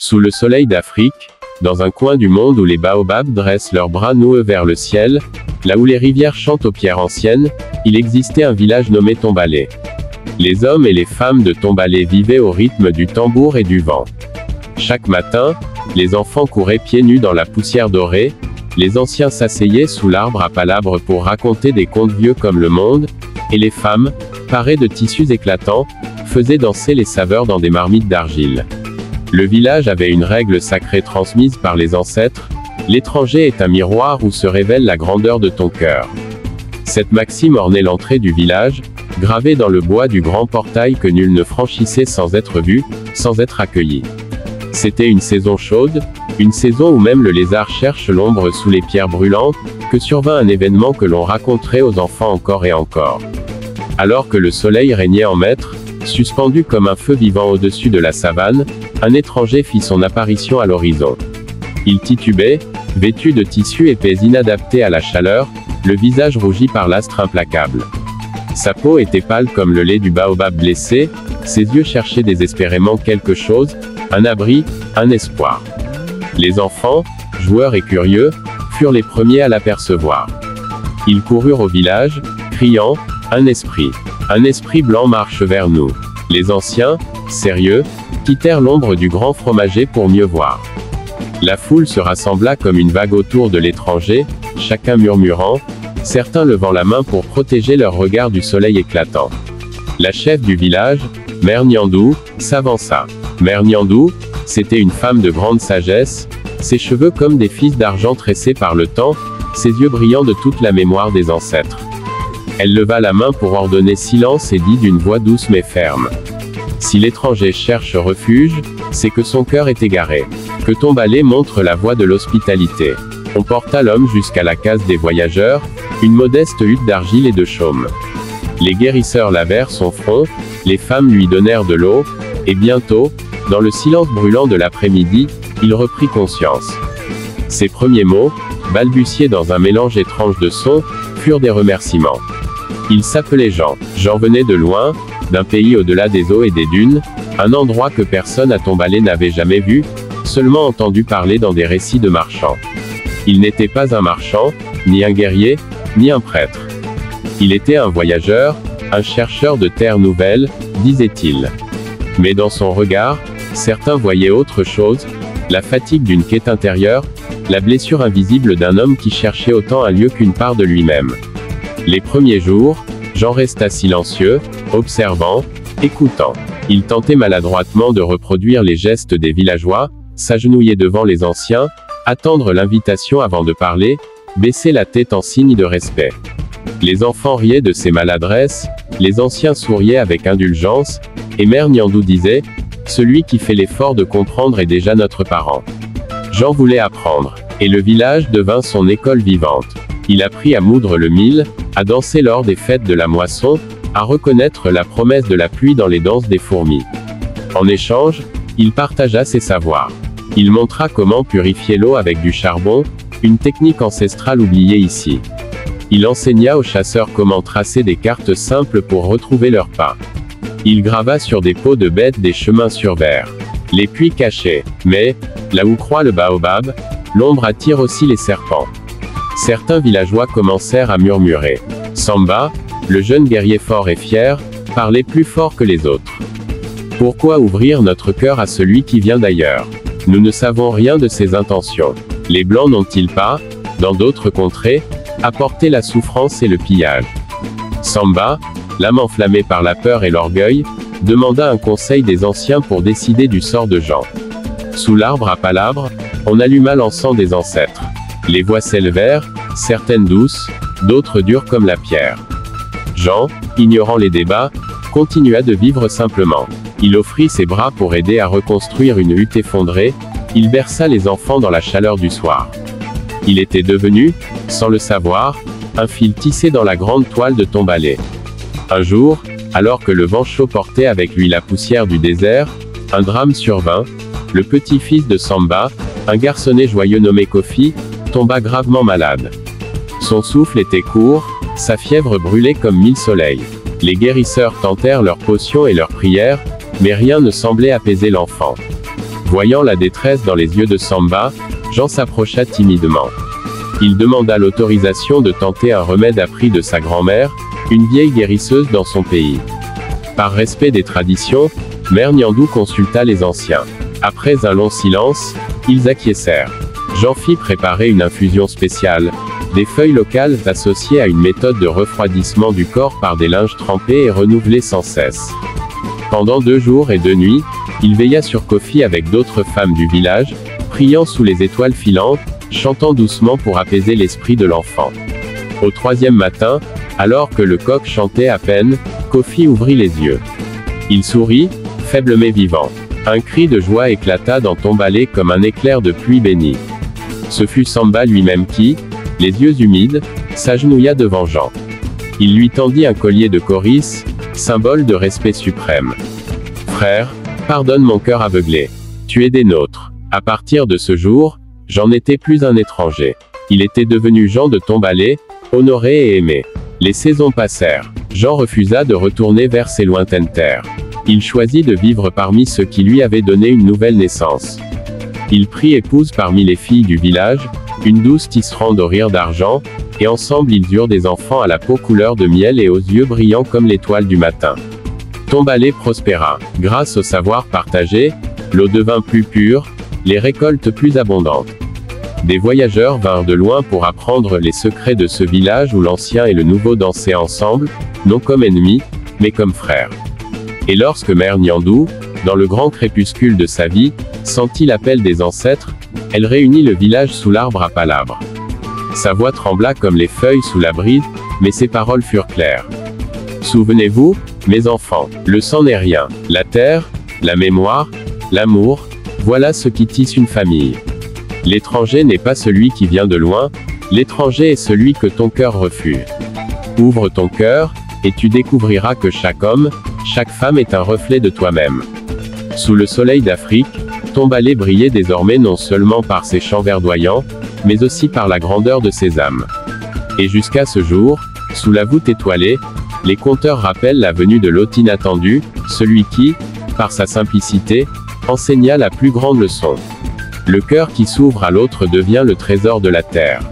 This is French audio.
Sous le soleil d'Afrique, dans un coin du monde où les baobabs dressent leurs bras noueux vers le ciel, là où les rivières chantent aux pierres anciennes, il existait un village nommé Tombalé. Les hommes et les femmes de Tombalé vivaient au rythme du tambour et du vent. Chaque matin, les enfants couraient pieds nus dans la poussière dorée, les anciens s'asseyaient sous l'arbre à palabres pour raconter des contes vieux comme le monde, et les femmes, parées de tissus éclatants, faisaient danser les saveurs dans des marmites d'argile. Le village avait une règle sacrée transmise par les ancêtres: l'étranger est un miroir où se révèle la grandeur de ton cœur. Cette maxime ornait l'entrée du village, gravée dans le bois du grand portail que nul ne franchissait sans être vu, sans être accueilli. C'était une saison chaude, une saison où même le lézard cherche l'ombre sous les pierres brûlantes, que survint un événement que l'on raconterait aux enfants encore et encore. Alors que le soleil régnait en maître, suspendu comme un feu vivant au-dessus de la savane, un étranger fit son apparition à l'horizon. Il titubait, vêtu de tissus épais inadaptés à la chaleur, le visage rougi par l'astre implacable. Sa peau était pâle comme le lait du baobab blessé, ses yeux cherchaient désespérément quelque chose, un abri, un espoir. Les enfants, joueurs et curieux, furent les premiers à l'apercevoir. Ils coururent au village, criant: « Un esprit blanc marche vers nous !» Les anciens, sérieux, quittèrent l'ombre du grand fromager pour mieux voir. La foule se rassembla comme une vague autour de l'étranger, chacun murmurant, certains levant la main pour protéger leur regard du soleil éclatant. La chef du village, Mère Niandou, s'avança. Mère Niandou, c'était une femme de grande sagesse, ses cheveux comme des fils d'argent tressés par le temps, ses yeux brillants de toute la mémoire des ancêtres. Elle leva la main pour ordonner silence et dit d'une voix douce mais ferme: « Si l'étranger cherche refuge, c'est que son cœur est égaré. Que Tombalé montre la voie de l'hospitalité. » On porta l'homme jusqu'à la case des voyageurs, une modeste hutte d'argile et de chaume. Les guérisseurs lavèrent son front, les femmes lui donnèrent de l'eau, et bientôt, dans le silence brûlant de l'après-midi, il reprit conscience. Ses premiers mots, balbutiés dans un mélange étrange de sons, furent des remerciements. Il s'appelait Jean. Jean venait de loin, d'un pays au-delà des eaux et des dunes, un endroit que personne à Tombalé n'avait jamais vu, seulement entendu parler dans des récits de marchands. Il n'était pas un marchand, ni un guerrier, ni un prêtre. Il était un voyageur, un chercheur de terres nouvelles, disait-il. Mais dans son regard, certains voyaient autre chose, la fatigue d'une quête intérieure, la blessure invisible d'un homme qui cherchait autant un lieu qu'une part de lui-même. Les premiers jours, Jean resta silencieux, observant, écoutant. Il tentait maladroitement de reproduire les gestes des villageois, s'agenouiller devant les anciens, attendre l'invitation avant de parler, baisser la tête en signe de respect. Les enfants riaient de ses maladresses, les anciens souriaient avec indulgence, et Mère Niandou disait: « Celui qui fait l'effort de comprendre est déjà notre parent. » Jean voulait apprendre, et le village devint son école vivante. Il apprit à moudre le mil, à danser lors des fêtes de la moisson, à reconnaître la promesse de la pluie dans les danses des fourmis. En échange, il partagea ses savoirs. Il montra comment purifier l'eau avec du charbon, une technique ancestrale oubliée ici. Il enseigna aux chasseurs comment tracer des cartes simples pour retrouver leurs pas. Il grava sur des peaux de bêtes des chemins sur verre. Les puits cachés. Mais, là où croît le baobab, l'ombre attire aussi les serpents. Certains villageois commencèrent à murmurer. Samba, le jeune guerrier fort et fier, parlait plus fort que les autres. Pourquoi ouvrir notre cœur à celui qui vient d'ailleurs? Nous ne savons rien de ses intentions. Les Blancs n'ont-ils pas, dans d'autres contrées, apporté la souffrance et le pillage? Samba, l'âme enflammée par la peur et l'orgueil, demanda un conseil des anciens pour décider du sort de Jean. Sous l'arbre à palabres, on alluma l'encens des ancêtres. Les voix s'élevèrent, certaines douces, d'autres dures comme la pierre. Jean, ignorant les débats, continua de vivre simplement. Il offrit ses bras pour aider à reconstruire une hutte effondrée, il berça les enfants dans la chaleur du soir. Il était devenu, sans le savoir, un fil tissé dans la grande toile de Tombalé. Un jour, alors que le vent chaud portait avec lui la poussière du désert, un drame survint. Le petit-fils de Samba, un garçonnet joyeux nommé Kofi, tomba gravement malade. Son souffle était court, sa fièvre brûlait comme 1000 soleils. Les guérisseurs tentèrent leurs potions et leurs prières, mais rien ne semblait apaiser l'enfant. Voyant la détresse dans les yeux de Samba, Jean s'approcha timidement. Il demanda l'autorisation de tenter un remède appris de sa grand-mère, une vieille guérisseuse dans son pays. Par respect des traditions, Mère Niandou consulta les anciens. Après un long silence, ils acquiescèrent. Jean fit préparer une infusion spéciale, des feuilles locales associées à une méthode de refroidissement du corps par des linges trempés et renouvelés sans cesse. Pendant 2 jours et 2 nuits, il veilla sur Kofi avec d'autres femmes du village, priant sous les étoiles filantes, chantant doucement pour apaiser l'esprit de l'enfant. Au 3e matin, alors que le coq chantait à peine, Kofi ouvrit les yeux. Il sourit, faible mais vivant. Un cri de joie éclata dans Tombalé comme un éclair de pluie bénie. Ce fut Samba lui-même qui, les yeux humides, s'agenouilla devant Jean. Il lui tendit un collier de coris, symbole de respect suprême. Frère, pardonne mon cœur aveuglé. Tu es des nôtres. À partir de ce jour, Jean n'était plus un étranger. Il était devenu Jean de Tombalé, honoré et aimé. Les saisons passèrent. Jean refusa de retourner vers ses lointaines terres. Il choisit de vivre parmi ceux qui lui avaient donné une nouvelle naissance. Il prit épouse parmi les filles du village, une douce tisserande au rire d'argent, et ensemble ils eurent des enfants à la peau couleur de miel et aux yeux brillants comme l'étoile du matin. Tombalé prospéra. Grâce au savoir partagé, l'eau devint plus pure, les récoltes plus abondantes. Des voyageurs vinrent de loin pour apprendre les secrets de ce village où l'ancien et le nouveau dansaient ensemble, non comme ennemis, mais comme frères. Et lorsque Mère Niandou, dans le grand crépuscule de sa vie, sentit l'appel des ancêtres, elle réunit le village sous l'arbre à palabres. Sa voix trembla comme les feuilles sous la brise, mais ses paroles furent claires. Souvenez-vous, mes enfants, le sang n'est rien. La terre, la mémoire, l'amour, voilà ce qui tisse une famille. L'étranger n'est pas celui qui vient de loin, l'étranger est celui que ton cœur refuse. Ouvre ton cœur, et tu découvriras que chaque homme, chaque femme est un reflet de toi-même. Sous le soleil d'Afrique, Tombalé brillait désormais non seulement par ses chants verdoyants, mais aussi par la grandeur de ses âmes. Et jusqu'à ce jour, sous la voûte étoilée, les conteurs rappellent la venue de l'hôte inattendu, celui qui, par sa simplicité, enseigna la plus grande leçon. Le cœur qui s'ouvre à l'autre devient le trésor de la terre.